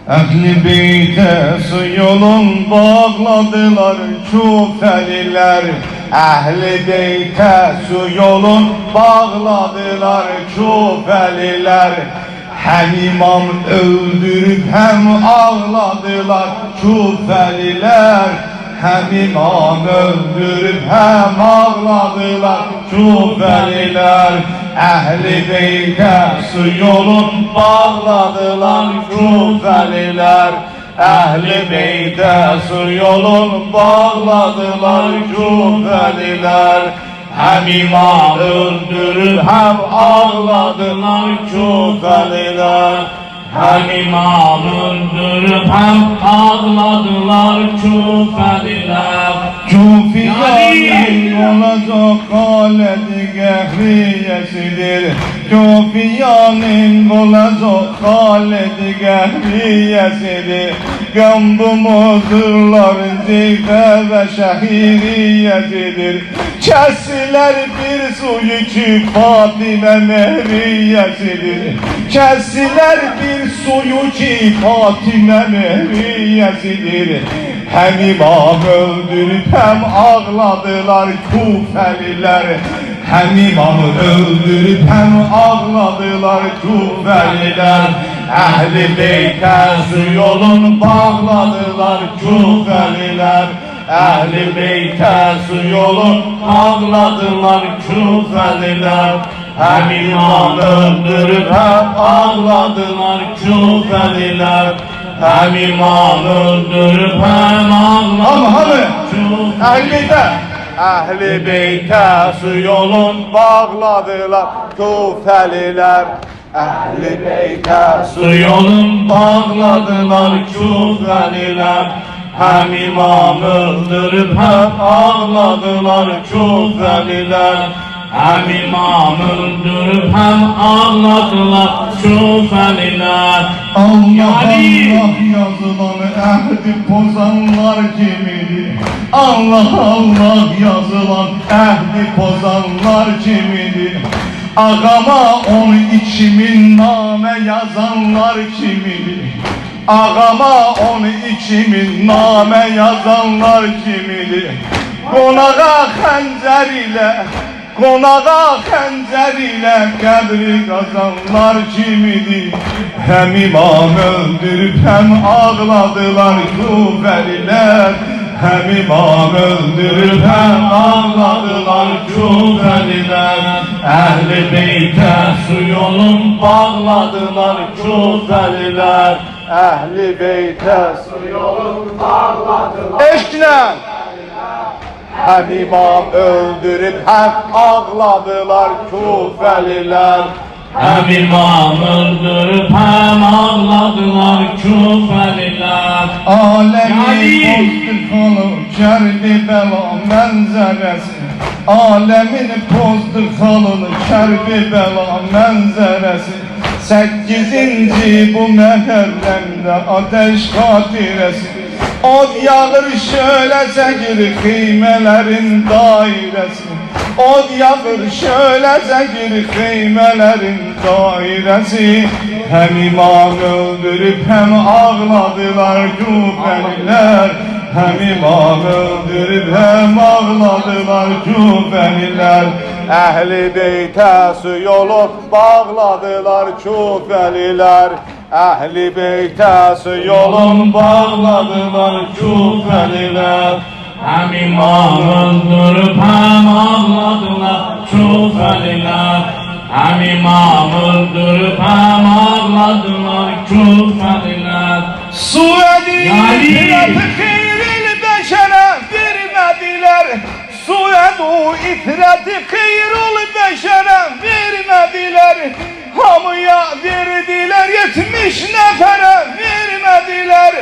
Ehli beyte su yolun bağladılar Küfeliler. Ehli beyte su yolun bağladılar Küfeliler. Hem imam öldürüp hem ağladılar Küfeliler. Hem imam öldürüp hem ağladılar Küfeliler. Ehli beyte su yolun bağladılar Küfeliler. Ehli beyte su yolun bağladılar Küfeliler. Hem imam öldürüp hem ağladılar Küfeliler. Hem imam öldürüp hem ağladılar Küfeliler. Küfiyanın olacak haleti gehriyesidir. Küfiyanın olacak haleti gehriyesidir. Gambumuzurlar zeyfe ve şehiriyesidir. Kesiler bir suyu ki Fatime mehriyesidir. Kesiler bir suyu ki Fatime mehriyesidir. Hem imam öldürüp hem ağladılar Küfeliler. Hem imamı öldürüp hem ağladılar Küfeliler. Ehli beyte su yolun bağladılar Küfeliler. Ehli beyte su yolun bağladılar Küfeliler. Hem imam öldürüp hem ağladılar Küfeliler. Hem imam öldürüp hem ağladılar Küfeliler. Ehli beyte su yolun bağladılar Küfeliler. Ehli beyte su yolun bağladılar Küfeliler. Hem imam öldürüp hem ağladılar Küfeliler. Hem imam öldürüp hem ağladılar Küfeliler. Allah Allah yazılan ehdi pozanlar kimidir? Allah Allah yazılan ehdi pozanlar kimidir? Ağama 12.000 name yazanlar kimidir? Ağama 12.000 name yazanlar kimidir? Konağa xəncər ilə, konağa xəncər ilə qəbri qazanlar kimidir? Hem imam öldürüp hem ağladılar Küfeliler. Hem imam öldürüp hem ağladılar Küfeliler. Ehli beyte su yolun bağladılar Küfeliler. Ehli beyte su yolun bağladılar. Eşkine! Hem imam öldürüp hem ağladılar Küfeliler. Hem imam öldürüp hem ağladılar Küfeliler. Alemin pozdu Kerbela mənzərəsi. Alemin pozdu xalını Kerbela mənzərəsi. 8. bu məhərrəmdə ateş xatirəsi. Od yağır şöyle çəkir xiymələrin dairəsi. Od yağır şöyle çəkir xiymələrin dairəsi. Hem imam öldürüp hem ağladılar Küfeliler. Hem imam öldürüp hem ağladılar Küfeliler. Ehli beyte su yolu bağladılar Küfeliler. Ehli beyte su yolun bağladılar Küfeliler. Hem imam öldürüp hem ağladılar Küfeliler. Hem imam öldürüp hem ağladılar Küfeliler. Suedi itirafı hayril beşere vermediler. Suedu itirafı hayril beşere vermediler. Hamıya verdiler 70 nefere vermediler.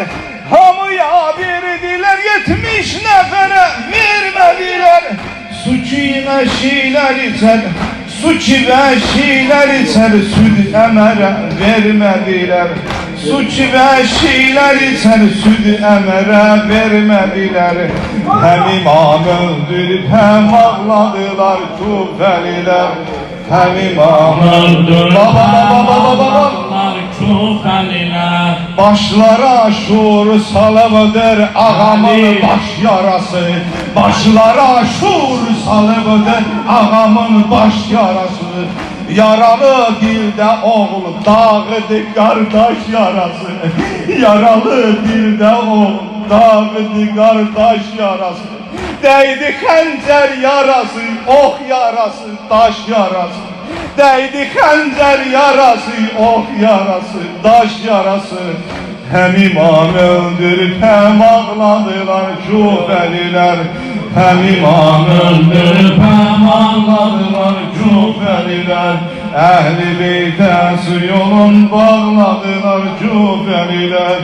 Hamıya verdiler 70 nefere vermediler. Su ki meşiler içer, su ki veşiler içer, süt emere vermediler. Su ki veşiler içer, süt emere vermediler. Hem imam öldürüp hem ağladılar Küfeliler. Hem imam öldürüp hem ağladılar Küfeliler. Başlara şuur salıbıdır ağamın baş yarası. Başlara şuur salıbıdır ağamın baş yarası. Yaralı dilde oğul dağıdı kardeş yarası. Yaralı dilde oğul dağıdı kardeş yarası. Değdi xəncər yarası, ox yarası, daş yarası. Değdi xəncər yarası, ox yarası, daş yarası. Hem imam öldürüp hem ağladılar Küfeliler. Hem imam öldürüp hem ağladılar Küfeliler. Ehl-i Beyt'e su yolun bağladılar Küfeliler.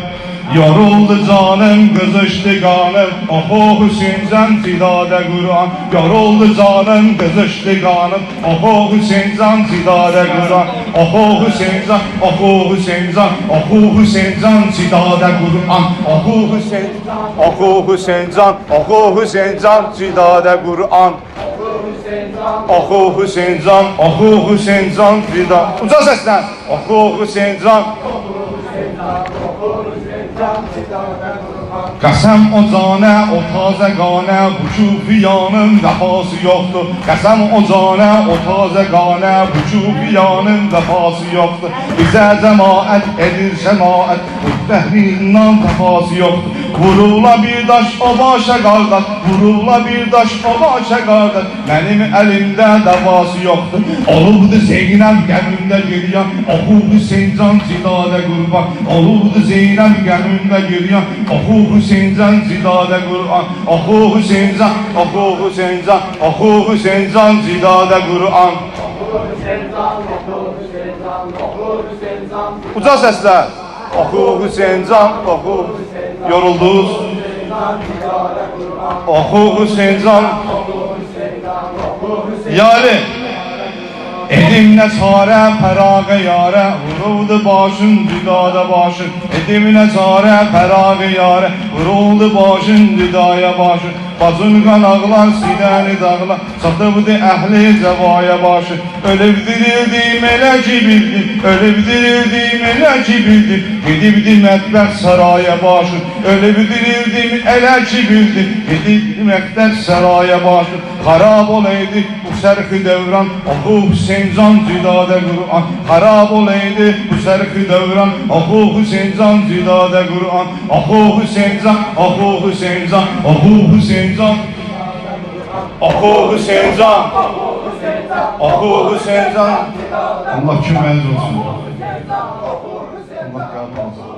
Yoruldu canım, kızıştı kanım, oho Hüseyin'den zidade Kur'an. Yoruldu canım, kızıştı kanım, oho Hüseyin'den zidade Kur'an. Oho Hüseyin'den, oho Hüseyin'den, oho Hüseyin'den zidade Kur'an. Oho Hüseyin'den, oho Hüseyin'den, oho Hüseyin'den zidade Kur'an. Oho Hüseyin'den, oho Hüseyin'den zidade. Uca seslen. Oho Hüseyin'den. Qəsəm o canə, o tazəqanə, bu küfiyanın vəfası yoxdur. Qəsəm o canə, o tazəqanə, bu küfiyanın vəfası yoxdur. Bizə cəmaət edir şəmaət, bu dəhrindən vəfası yoxdur. Vurula bir daş o başa qardaş, vurula bir daş o başa qardaş. Mənim əlimdə dəvası yoxdur. Olubdu Zeynəb qəmimdə geriyan, oxu Hüseyncan zidadə qurban. Olubdu Zeynəb qəmimdə geriyan, oxu Hüseyncan zidadə Qur'an. Oxu Hüseyncan, oxu Hüseyncan, oxu Hüseyncan zidadə Qur'an. Uca səslə. Oxu Hüseyncan, oxu. Yoruldunuz. Oxu Hüseyncan. Yani Edimle çare ferağı yare, vuruldu başın düdada başın. Edimle çare ferağı yare, vuruldu başın düdaya başın. Bacın qanaqlar, sinəni dağlar, satıbdı əhli cəvaya başı. Ölüb dirildim, elə ki bildim, ölüb dirildim, elə ki bildim. Gedibdi mətbəx saraya başı. Ölüb dirildim, elə ki bildim, gedibdi mətbəx saraya başı. Xarab olaydı bu sərxi dövran, oxu Hüseyncan zidadə Qur'an. Xarab olaydı bu sərxi dövran, oxu Hüseyncan zidadə Qur'an. Oxu Hüseyncan, oxu Hüseyncan, oxu Hüseyncan. Oxu Hüseyncan, oxu Hüseyncan. Allah kümeniz olsun. Allah kabul olsun.